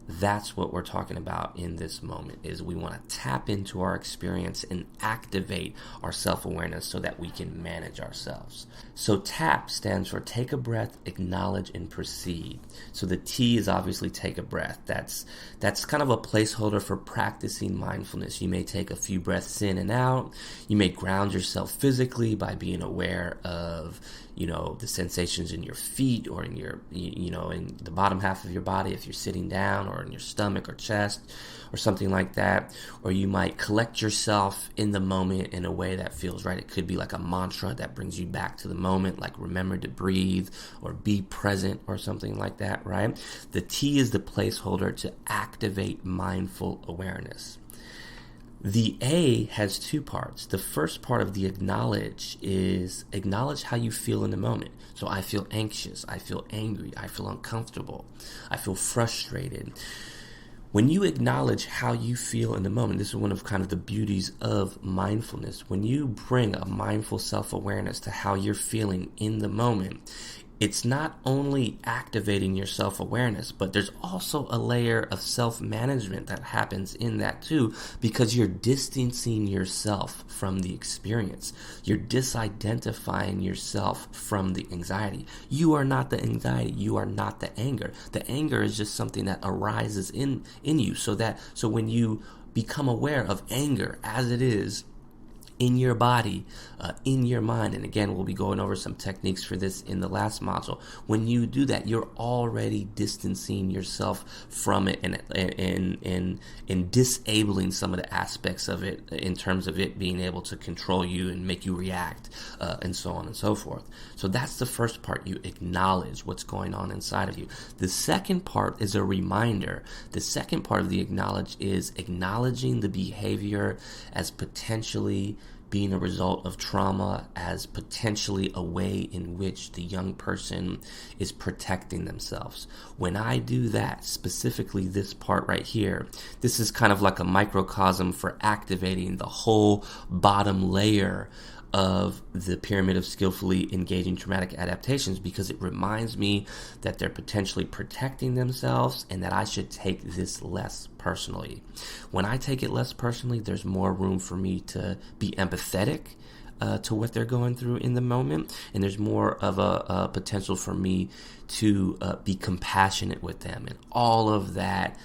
That's what we're talking about in this moment, is we want to tap into our experience and activate our self-awareness so that we can manage ourselves. So TAP stands for take a breath, acknowledge, and proceed. So the T is obviously take a breath. That's kind of a placeholder for practicing mindfulness. You may take a few breaths in and out. You may ground yourself physically by being aware of the sensations in your feet or in your, in the bottom half of your body if you're sitting down, or in your stomach or chest or something like that. Or you might collect yourself in the moment in a way that feels right. It could be like a mantra that brings you back to the moment, like remember to breathe or be present or something like that, right? The T is the placeholder to activate mindful awareness. The A has two parts. The first part of the acknowledge is acknowledge how you feel in the moment. So I feel anxious, I feel angry, I feel uncomfortable, I feel frustrated. When you acknowledge how you feel in the moment, this is one of kind of the beauties of mindfulness. When you bring a mindful self-awareness to how you're feeling in the moment, it's not only activating your self-awareness, but there's also a layer of self-management that happens in that too, because you're distancing yourself from the experience. You're disidentifying yourself from the anxiety. You are not the anxiety. You are not the anger. The anger is just something that arises in you. So when you become aware of anger as it is, in your body, in your mind. And again, we'll be going over some techniques for this in the last module. When you do that, you're already distancing yourself from it and disabling some of the aspects of it in terms of it being able to control you and make you react, and so on and so forth. So that's the first part. You acknowledge what's going on inside of you. The second part is a reminder. The second part of the acknowledge is acknowledging the behavior as potentially being a result of trauma, as potentially a way in which the young person is protecting themselves. When I do that, specifically this part right here, this is kind of like a microcosm for activating the whole bottom layer of the pyramid of skillfully engaging traumatic adaptations, because it reminds me that they're potentially protecting themselves and that I should take this less personally. When I take it less personally, there's more room for me to be empathetic to what they're going through in the moment, and there's more of a potential for me to be compassionate with them, and all of that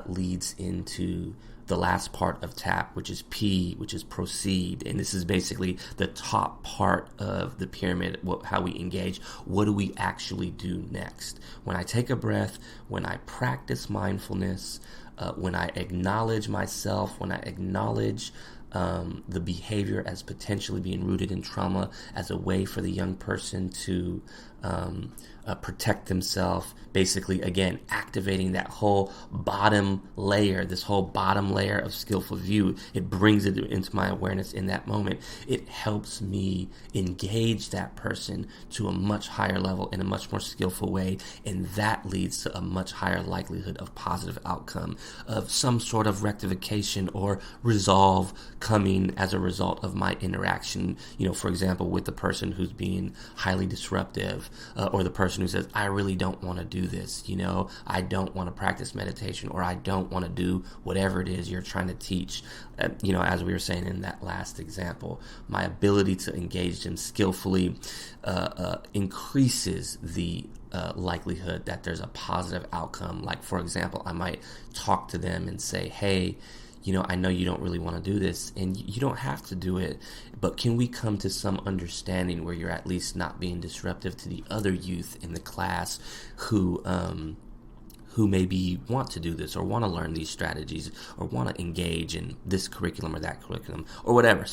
leads into the last part of TAP, which is P, which is proceed. And this is basically the top part of the pyramid, how we engage. What do we actually do next? When I take a breath, when I practice mindfulness, when I acknowledge myself, when I acknowledge the behavior as potentially being rooted in trauma as a way for the young person to protect themselves, basically, again, activating that whole bottom layer, this whole bottom layer of skillful view. It brings it into my awareness in that moment. It helps me engage that person to a much higher level in a much more skillful way, and that leads to a much higher likelihood of positive outcome, of some sort of rectification or resolve coming as a result of my interaction, for example, with the person who's being highly disruptive, or the person who says, I really don't want to do this, I don't want to practice meditation, or I don't want to do whatever it is you're trying to teach. As we were saying in that last example, my ability to engage them skillfully increases the likelihood that there's a positive outcome. Like, for example, I might talk to them and say, hey, I know you don't really want to do this, and you don't have to do it, but can we come to some understanding where you're at least not being disruptive to the other youth in the class who maybe want to do this, or want to learn these strategies, or want to engage in this curriculum or that curriculum, or whatever.